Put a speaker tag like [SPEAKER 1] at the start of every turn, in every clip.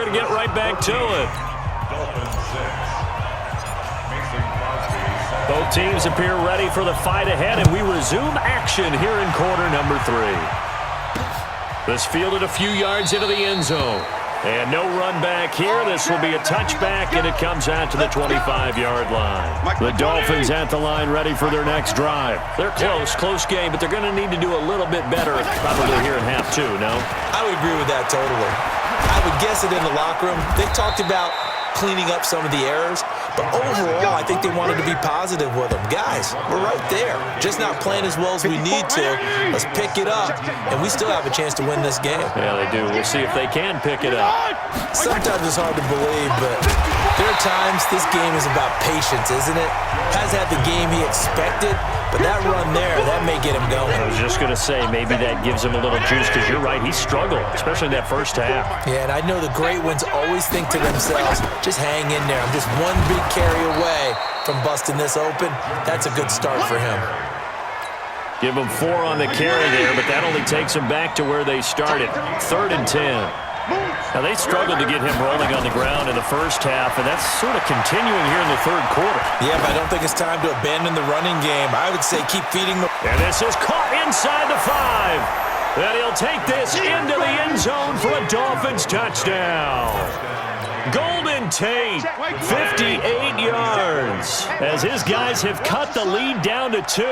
[SPEAKER 1] going to get right back to it. Both teams appear ready for the fight ahead, and we resume action here in quarter number 3. This fielded a few yards into the end zone. And no run back here. This will be a touchback, and it comes out to the 25-yard line. The Dolphins at the line ready for their next drive. They're close game, but they're going to need to do a little bit better probably here in half 2, no?
[SPEAKER 2] I would agree with that totally. I would guess it in the locker room. They talked about cleaning up some of the errors, but overall, I think they wanted to be positive with them. Guys, we're right there. Just not playing as well as we need to. Let's pick it up, and we still have a chance to win this game.
[SPEAKER 1] Yeah, they do. We'll see if they can pick it up.
[SPEAKER 2] Sometimes it's hard to believe, but there are times this game is about patience, isn't it? Has had the game he expected, but that run there, that may get him going.
[SPEAKER 1] I was just going to say, maybe that gives him a little juice, because you're right, he struggled, especially in that first half.
[SPEAKER 2] Yeah, and I know the great ones always think to themselves, just hang in there. I'm just one big carry away from busting this open. That's a good start for him.
[SPEAKER 1] Give him 4 on the carry there, but that only takes them back to where they started. 3rd and 10. Now, they struggled to get him rolling on the ground in the first half, and that's sort of continuing here in the third quarter.
[SPEAKER 2] Yeah, but I don't think it's time to abandon the running game. I would say keep feeding the...
[SPEAKER 1] And this is caught inside the 5. And he'll take this into the end zone for a Dolphins touchdown. Golden Tate, 58 yards, as his guys have cut the lead down to 2.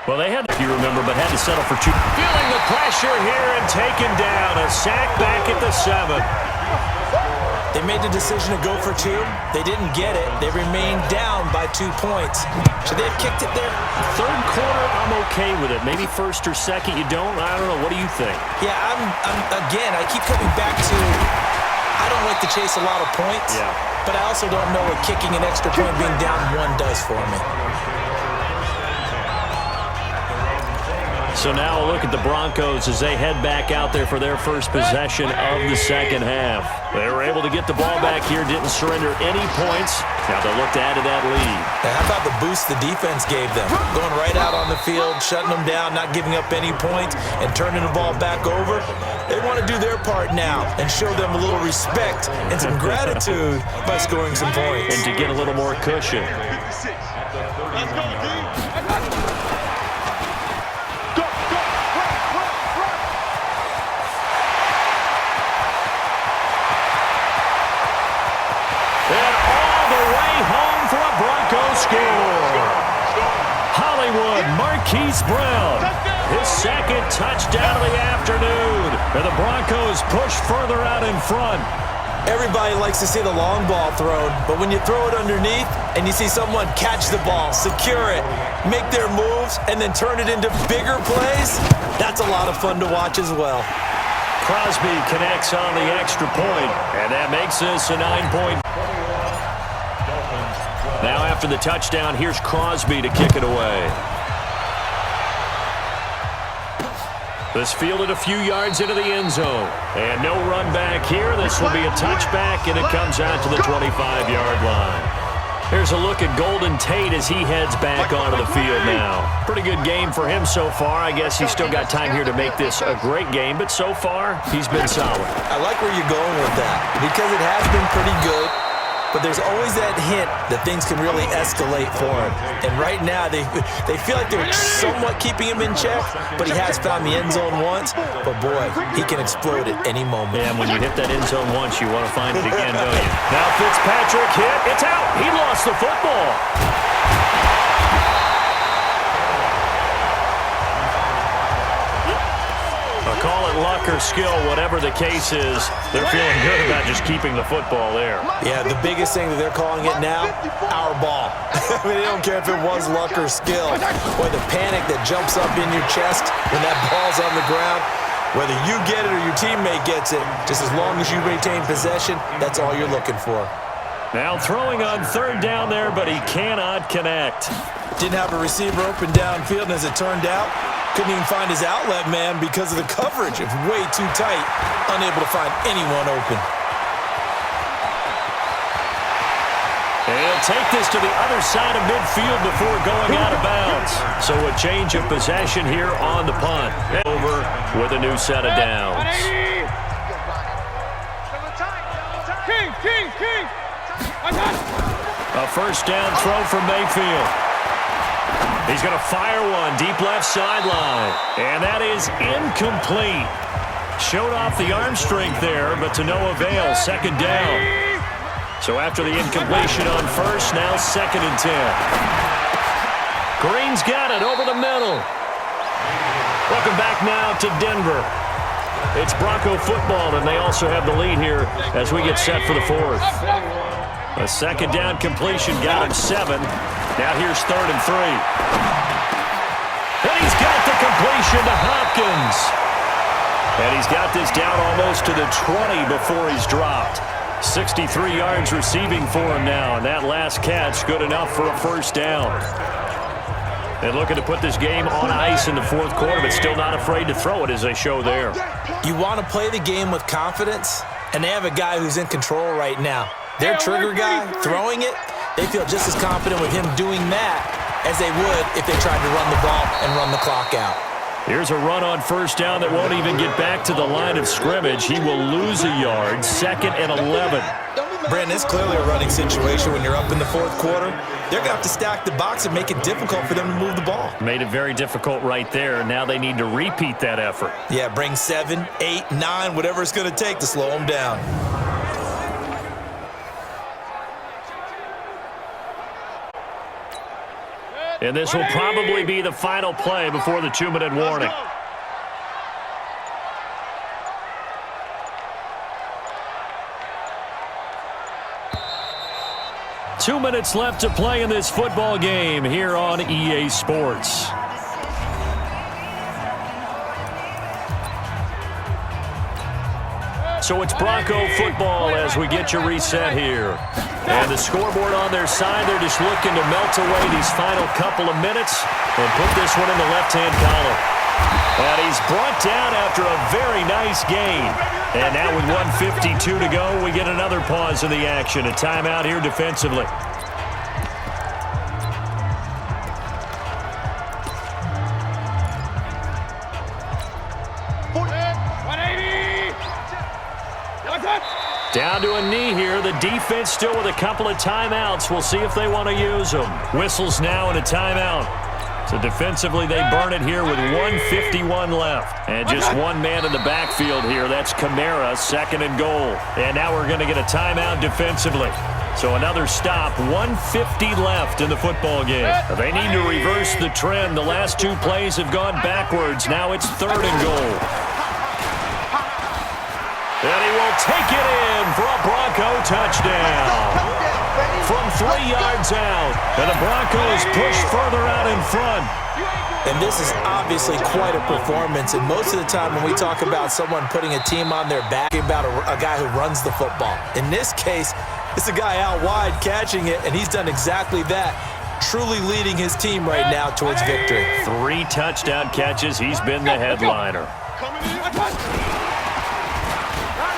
[SPEAKER 1] Well, they had, if you remember, but had to settle for 2. Feeling the pressure here and taken down. A sack back at the 7.
[SPEAKER 2] They made the decision to go for 2. They didn't get it. They remained down by 2 points. Should they have kicked it there?
[SPEAKER 1] Third quarter, I'm okay with it. Maybe first or second, you don't. I don't know. What do you think?
[SPEAKER 2] Yeah, again, I keep coming back to, I don't like to chase a lot of points, but I also don't know what kicking an extra point being down 1 does for me.
[SPEAKER 1] So now a look at the Broncos as they head back out there for their first possession of the second half. They were able to get the ball back here, didn't surrender any points. Now they'll look to add to that lead.
[SPEAKER 2] Now, how about the boost the defense gave them? Going right out on the field, shutting them down, not giving up any points, and turning the ball back over. They want to do their part now and show them a little respect and some gratitude by scoring some points.
[SPEAKER 1] And to get a little more cushion.
[SPEAKER 3] Let's go, D.
[SPEAKER 1] Marquise Brown, his second touchdown of the afternoon. And the Broncos push further out in front.
[SPEAKER 2] Everybody likes to see the long ball thrown, but when you throw it underneath and you see someone catch the ball, secure it, make their moves, and then turn it into bigger plays, that's a lot of fun to watch as well.
[SPEAKER 1] Crosby connects on the extra point, and that makes this a 9-point. Now after the touchdown, here's Crosby to kick it away. This fielded a few yards into the end zone. And no run back here. This will be a touchback, and it comes out to the 25-yard line. Here's a look at Golden Tate as he heads back onto the field now. Pretty good game for him so far. I guess he's still got time here to make this a great game, but so far, he's been solid.
[SPEAKER 2] I like where you're going with that because it has been pretty good. But there's always that hint that things can really escalate for him. And right now, they feel like they're somewhat keeping him in check, but he has found the end zone once. But, boy, he can explode at any moment.
[SPEAKER 1] Yeah, and when you hit that end zone once, you want to find it again, don't you? Now Fitzpatrick hit. It's out. He lost the football. Call it luck or skill, whatever the case is, they're feeling good about just keeping the football there.
[SPEAKER 2] Yeah, the biggest thing that they're calling it now, our ball. I mean, they don't care if it was luck or skill. Or the panic that jumps up in your chest when that ball's on the ground. Whether you get it or your teammate gets it, just as long as you retain possession, that's all you're looking for.
[SPEAKER 1] Now throwing on third down there, but he cannot connect.
[SPEAKER 2] Didn't have a receiver open downfield, and as it turned out, couldn't even find his outlet man because of the coverage. It's way too tight, unable to find anyone open.
[SPEAKER 1] And he'll take this to the other side of midfield before going out of bounds. So a change of possession here on the punt. Over with a new set of downs. A first down throw for Mayfield. He's going to fire one deep left sideline. And that is incomplete. Showed off the arm strength there, but to no avail. Second down. So after the incompletion on first, now 2nd and 10. Green's got it over the middle. Welcome back now to Denver. It's Bronco football, and they also have the lead here as we get set for the 4th. A second down completion got him 7. Now here's 3rd and 3. And he's got the completion to Hopkins. And he's got this down almost to the 20 before he's dropped. 63 yards receiving for him now, and that last catch good enough for a first down. And looking to put this game on ice in the 4th quarter, but still not afraid to throw it as they show there.
[SPEAKER 2] You want to play the game with confidence, and they have a guy who's in control right now. Their trigger guy, throwing it, they feel just as confident with him doing that as they would if they tried to run the ball and run the clock out.
[SPEAKER 1] Here's a run on first down that won't even get back to the line of scrimmage. He will lose a yard, 2nd and 11.
[SPEAKER 2] Brandon, it's clearly a running situation when you're up in the 4th quarter. They're going to have to stack the box and make it difficult for them to move the ball.
[SPEAKER 1] Made it very difficult right there. Now they need to repeat that effort.
[SPEAKER 2] Yeah, bring 7, 8, 9, whatever it's going to take to slow them down.
[SPEAKER 1] And this will probably be the final play before the 2-minute warning. 2 minutes left to play in this football game here on EA Sports. So it's Bronco football as we get you reset here. And the scoreboard on their side, they're just looking to melt away these final couple of minutes and put this one in the left-hand column. And he's brought down after a very nice gain. And now with 1:52 to go, we get another pause in the action. A timeout here defensively. Down to a knee here. The defense still with a couple of timeouts. We'll see if they want to use them. Whistles now and a timeout. So defensively, they burn it here with 1:51 left. And just one man in the backfield here. That's Kamara, 2nd and goal. And now we're going to get a timeout defensively. So another stop, 1:50 left in the football game. They need to reverse the trend. The last 2 plays have gone backwards. Now it's 3rd and goal. And he will take it in for a Bronco touchdown. From 3 yards out. And the Broncos push further out in front.
[SPEAKER 2] And this is obviously quite a performance. And most of the time when we talk about someone putting a team on their back, about a guy who runs the football. In this case, it's a guy out wide catching it, and he's done exactly that. Truly leading his team right now towards victory.
[SPEAKER 1] 3 touchdown catches. He's been the headliner.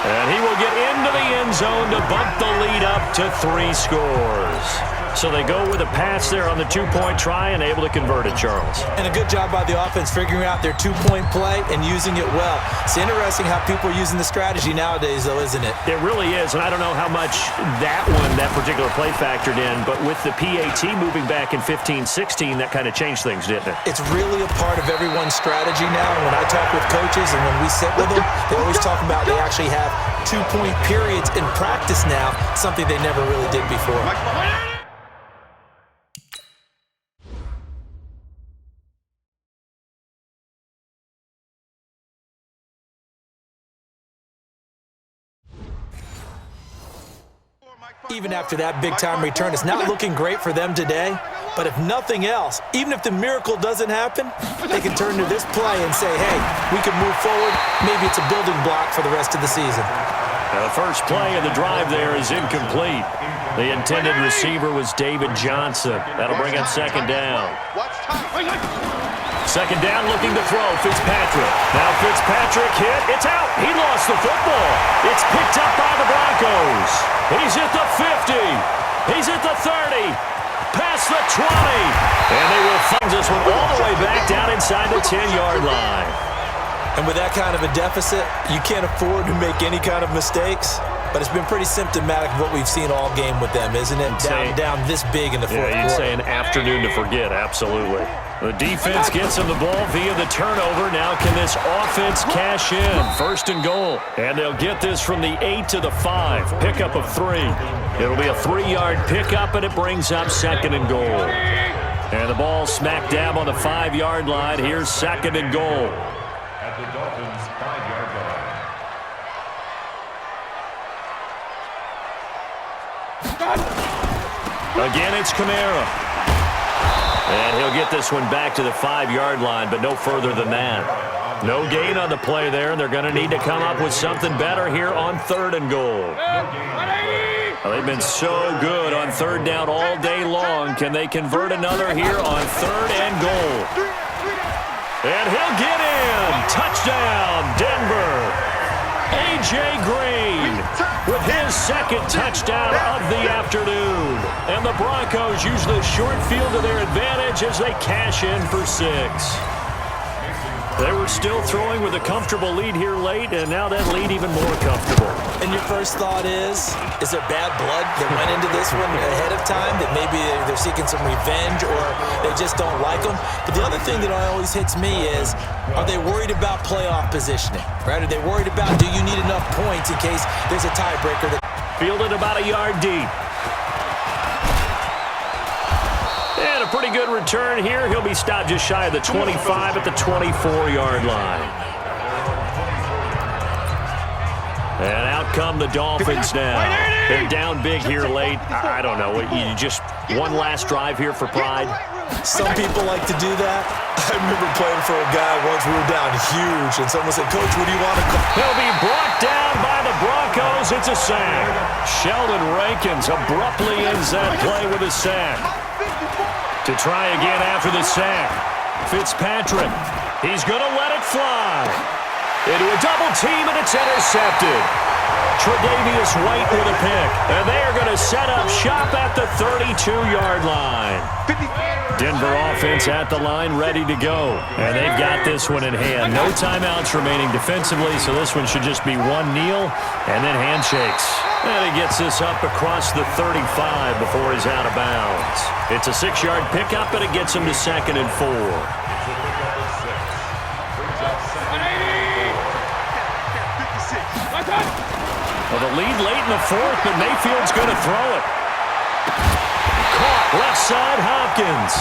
[SPEAKER 1] And he will get into the end zone to bump the lead up to 3 scores. So they go with a pass there on the 2-point try and able to convert it, Charles.
[SPEAKER 2] And a good job by the offense figuring out their 2-point play and using it well. It's interesting how people are using the strategy nowadays, though, isn't it?
[SPEAKER 1] It really is, and I don't know how much that particular play factored in, but with the PAT moving back in 15-16, that kind of changed things, didn't it?
[SPEAKER 2] It's really a part of everyone's strategy now. When I talk with coaches and when we sit with them, they always talk about they actually have 2-point periods in practice now, something they never really did before. Even after that big-time return, it's not looking great for them today. But if nothing else, even if the miracle doesn't happen, they can turn to this play and say, hey, we can move forward. Maybe it's a building block for the rest of the season.
[SPEAKER 1] Now the first play of the drive there is incomplete. The intended receiver was David Johnson. That'll bring up 2nd down. 2nd down, looking to throw, Fitzpatrick. Now Fitzpatrick hit, it's out. He lost the football. It's picked up by the Broncos. He's at the 50. He's at the 30. Past the 20. And they will find this one all the way back down inside the 10-yard line.
[SPEAKER 2] And with that kind of a deficit, you can't afford to make any kind of mistakes. but it's been pretty symptomatic of what we've seen all game with them, isn't it? Down this big in the fourth quarter.
[SPEAKER 1] You'd say an afternoon to forget, absolutely. The defense gets him the ball via the turnover. Now can this offense cash in? First and goal. And they'll get this from the 8 to the 5. Pickup of 3. It'll be a 3-yard pickup, and it brings up second and goal. And the ball smack dab on the 5-yard line. Here's second and goal.
[SPEAKER 3] At the Dolphins' 5-yard line.
[SPEAKER 1] Again, it's Kamara. And he'll get this one back to the 5-yard line, but no further than that. No gain on the play there, and they're going to need to come up with something better here on third and goal. Well, they've been so good on third down all day long. Can they convert another here on third and goal? And he'll get in. Touchdown, Denver. A.J. Green with his second touchdown of the afternoon. And the Broncos use the short field to their advantage as they cash in for 6. They were still throwing with a comfortable lead here late, and now that lead even more comfortable.
[SPEAKER 2] And your first thought is there bad blood that went into this one ahead of time, that maybe they're seeking some revenge or they just don't like them? But the other thing that always hits me is, are they worried about playoff positioning? Right? Are they worried about, do you need enough points in case there's a tiebreaker?
[SPEAKER 1] Fielded about a yard deep. And a pretty good return here. He'll be stopped just shy of the 25 at the 24-yard line. And out come the Dolphins now. They're down big here late. I don't know. You just one last drive here for pride?
[SPEAKER 2] Some people like to do that. I remember playing for a guy once. We were down huge, and someone said, "Coach, what do you want to call?"
[SPEAKER 1] He'll be brought down by the Broncos. It's a sack. Sheldon Rankins abruptly ends that play with a sack. To try again after the sack. Fitzpatrick. He's going to let it fly. Into a double team, and it's intercepted. Tre'Davious White with a pick. And they are going to set up shop at the 32-yard line. Denver offense at the line, ready to go. And they've got this one in hand. No timeouts remaining defensively, so this one should just be one kneel and then handshakes. And he gets this up across the 35 before he's out of bounds. It's a 6-yard pickup, and it gets him to second and 4. Well, the lead late in the fourth, but Mayfield's going to throw it. Caught left side, Hopkins.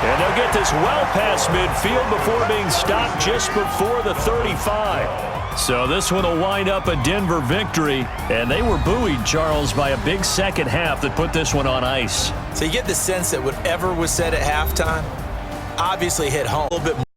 [SPEAKER 1] And they'll get this well past midfield before being stopped just before the 35. So this one will wind up a Denver victory. And they were buoyed, Charles, by a big second half that put this one on ice.
[SPEAKER 2] So you get the sense that whatever was said at halftime obviously hit home a little bit more.